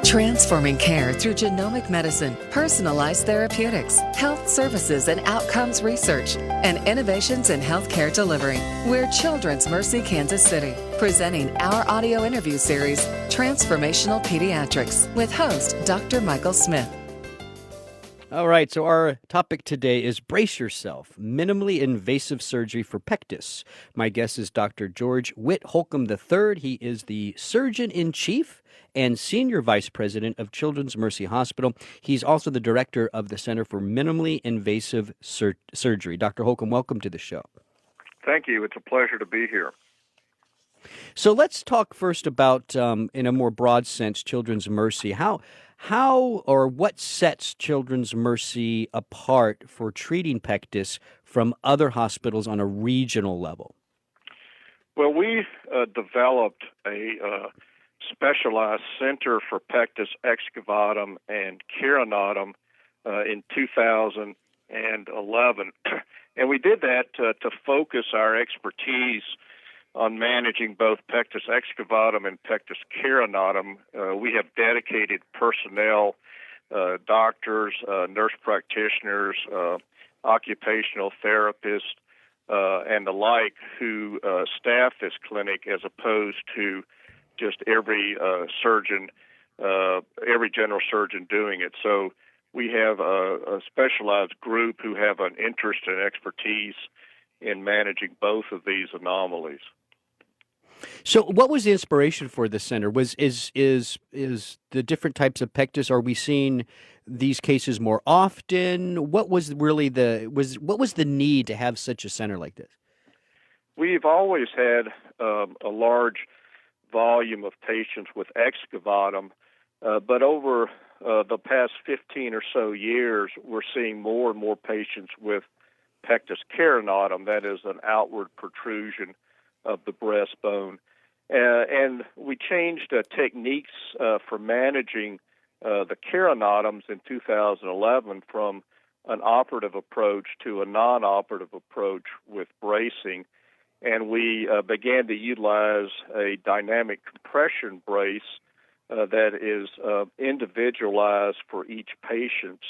Transforming care through genomic medicine, personalized therapeutics, health services and outcomes research, and innovations in healthcare delivery. We're Children's Mercy Kansas City, presenting our audio interview series, Transformational Pediatrics, with host Dr. Michael Smith. All right, so our topic today is brace yourself, minimally invasive surgery for Pectus. My guest is Dr. George Whit Holcomb III. He is the Surgeon-in-Chief and Senior Vice President of Children's Mercy Hospital. He's also the Director of the Center for Minimally Invasive Surgery. Dr. Holcomb, welcome to the show. Thank you. It's a pleasure to be here. So let's talk first about, in a more broad sense, Children's Mercy. How or what sets Children's Mercy apart for treating Pectus from other hospitals on a regional level? Well, we developed a specialized center for Pectus excavatum and carinatum in 2011. And we did that to focus our expertise on managing both Pectus excavatum and Pectus carinatum. We have dedicated personnel, doctors, nurse practitioners, occupational therapists, and the like who staff this clinic as opposed to just every general surgeon doing it. So we have a specialized group who have an interest and expertise in managing both of these anomalies. So, what was the inspiration for the center? Is the different types of Pectus? Are we seeing these cases more often? What was really what was the need to have such a center like this? We've always had a large volume of patients with excavatum, but over the past 15 or so years, we're seeing more and more patients with Pectus carinatum, that is an outward protrusion of the breastbone. And we changed techniques for managing the carinatums in 2011 from an operative approach to a non-operative approach with bracing. And we began to utilize a dynamic compression brace that is individualized for each patient's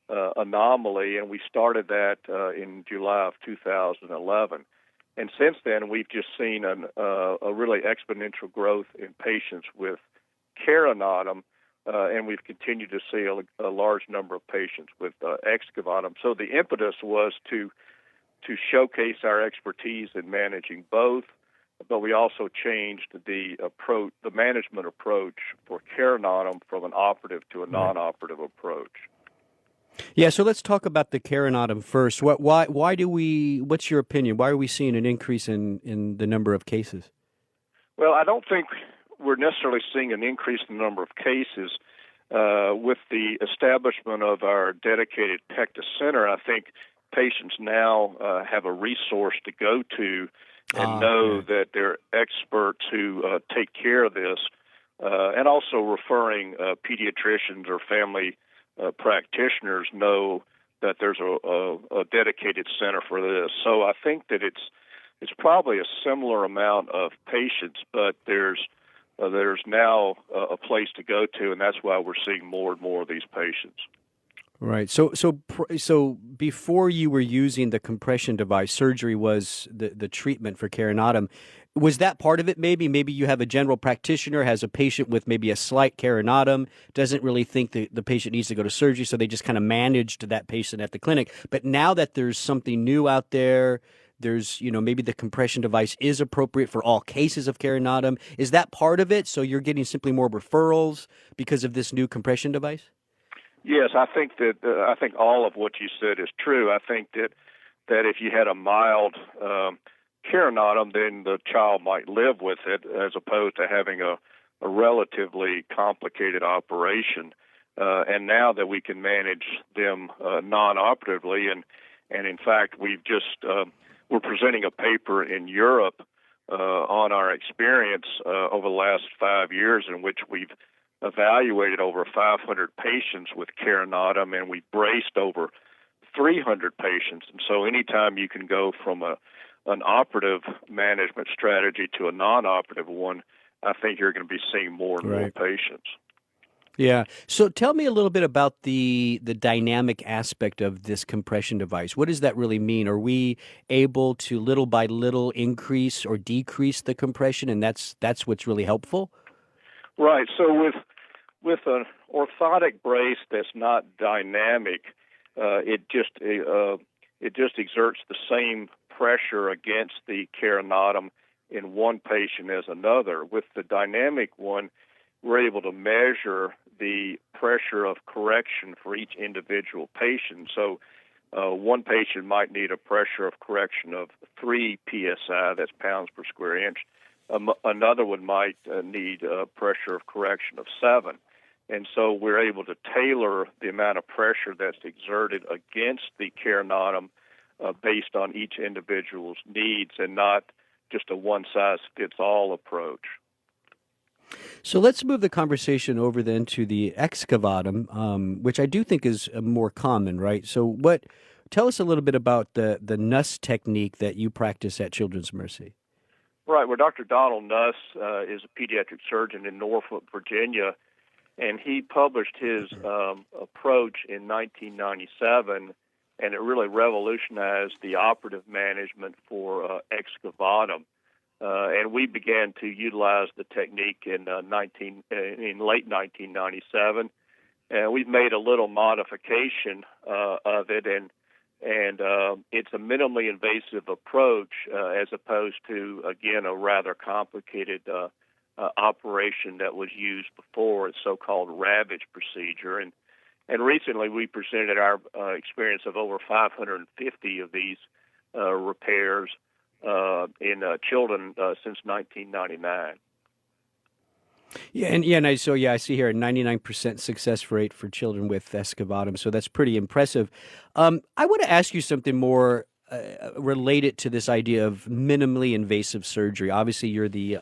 anomaly, and we started that in July of 2011. And since then, we've just seen a really exponential growth in patients with carinatum, and we've continued to see a large number of patients with excavatum. So the impetus was to showcase our expertise in managing both, but we also changed the management approach for carinatum from an operative to a non-operative approach. Yeah, so let's talk about the carinatum first. What's your opinion? Why are we seeing an increase in the number of cases? Well, I don't think we're necessarily seeing an increase in the number of cases. With the establishment of our dedicated Pectus Center, I think patients now have a resource to go to and know that there are experts who take care of this, and also referring pediatricians or family practitioners know that there's a dedicated center for this. So I think that it's probably a similar amount of patients, but there's now a place to go to, and that's why we're seeing more and more of these patients. Right. So before you were using the compression device, surgery was the treatment for carinatum. Was that part of it? Maybe you have a general practitioner, has a patient with maybe a slight carinatum, doesn't really think the patient needs to go to surgery, so they just kind of managed that patient at the clinic. But now that there's something new out there, there's, maybe the compression device is appropriate for all cases of carinatum. Is that part of it? So you're getting simply more referrals because of this new compression device? Yes, I think all of what you said is true. I think that if you had a mild carinatum, then the child might live with it as opposed to having a relatively complicated operation. And now that we can manage them non-operatively, and in fact, we're presenting a paper in Europe on our experience over the last 5 years in which we've evaluated over 500 patients with carinatum, and we braced over 300 patients. And so anytime you can go from an operative management strategy to a non-operative one, I think you're going to be seeing more and more patients. Yeah. So tell me a little bit about the dynamic aspect of this compression device. What does that really mean? Are we able to little by little increase or decrease the compression, and that's what's really helpful? Right. So with an orthotic brace that's not dynamic, it just exerts the same pressure against the carinatum in one patient as another. With the dynamic one, we're able to measure the pressure of correction for each individual patient. So one patient might need a pressure of correction of 3 psi, that's pounds per square inch. Another one might need a pressure of correction of 7. And so we're able to tailor the amount of pressure that's exerted against the carinatum based on each individual's needs and not just a one-size-fits-all approach. So let's move the conversation over then to the excavatum, which I do think is more common, right? So tell us a little bit about the Nuss technique that you practice at Children's Mercy. Right. Well, Dr. Donald Nuss is a pediatric surgeon in Norfolk, Virginia, and he published his approach in 1997, and it really revolutionized the operative management for excavatum. And we began to utilize the technique in late 1997, and we've made a little modification of it, and it's a minimally invasive approach as opposed to, again, a rather complicated operation that was used before, it's so-called ravage procedure. And recently we presented our experience of over 550 of these repairs in children since 1999. I see here a 99% success rate for children with excavatum. So that's pretty impressive. I want to ask you something more related to this idea of minimally invasive surgery. Obviously, you're the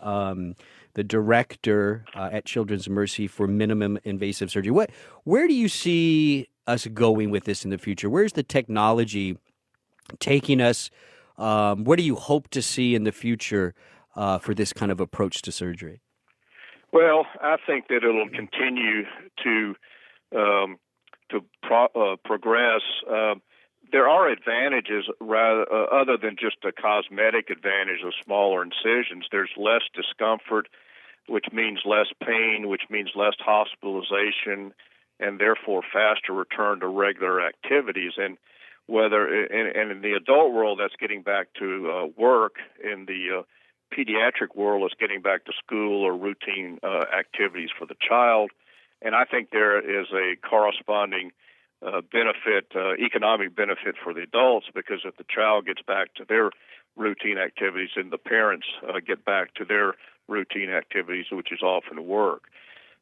director at Children's Mercy for minimum invasive surgery. Where do you see us going with this in the future? Where's the technology taking us? What do you hope to see in the future for this kind of approach to surgery? Well, I think that it'll continue to progress. There are advantages other than just a cosmetic advantage of smaller incisions. There's less discomfort, which means less pain, which means less hospitalization, and therefore faster return to regular activities. And in the adult world, that's getting back to work. In the pediatric world, it's getting back to school or routine activities for the child. And I think there is a corresponding economic benefit for the adults, because if the child gets back to their routine activities and the parents get back to their routine activities, which is often work.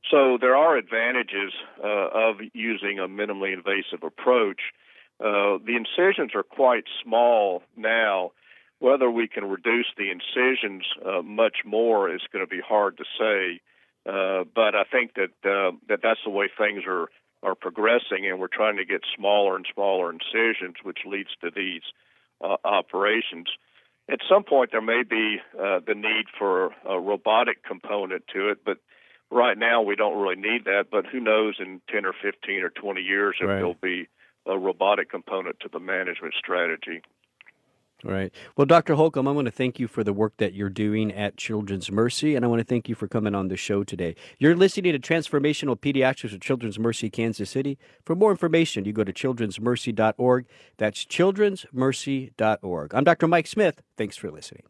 So there are advantages of using a minimally invasive approach. The incisions are quite small now. Whether we can reduce the incisions much more is going to be hard to say. But I think that's the way things are progressing, and we're trying to get smaller and smaller incisions, which leads to these operations. At some point, there may be the need for a robotic component to it, but right now we don't really need that. But who knows in 10 or 15 or 20 years if there'll be a robotic component to the management strategy. Right. Well, Dr. Holcomb, I want to thank you for the work that you're doing at Children's Mercy, and I want to thank you for coming on the show today. You're listening to Transformational Pediatrics at Children's Mercy, Kansas City. For more information, you go to childrensmercy.org. That's childrensmercy.org. I'm Dr. Mike Smith. Thanks for listening.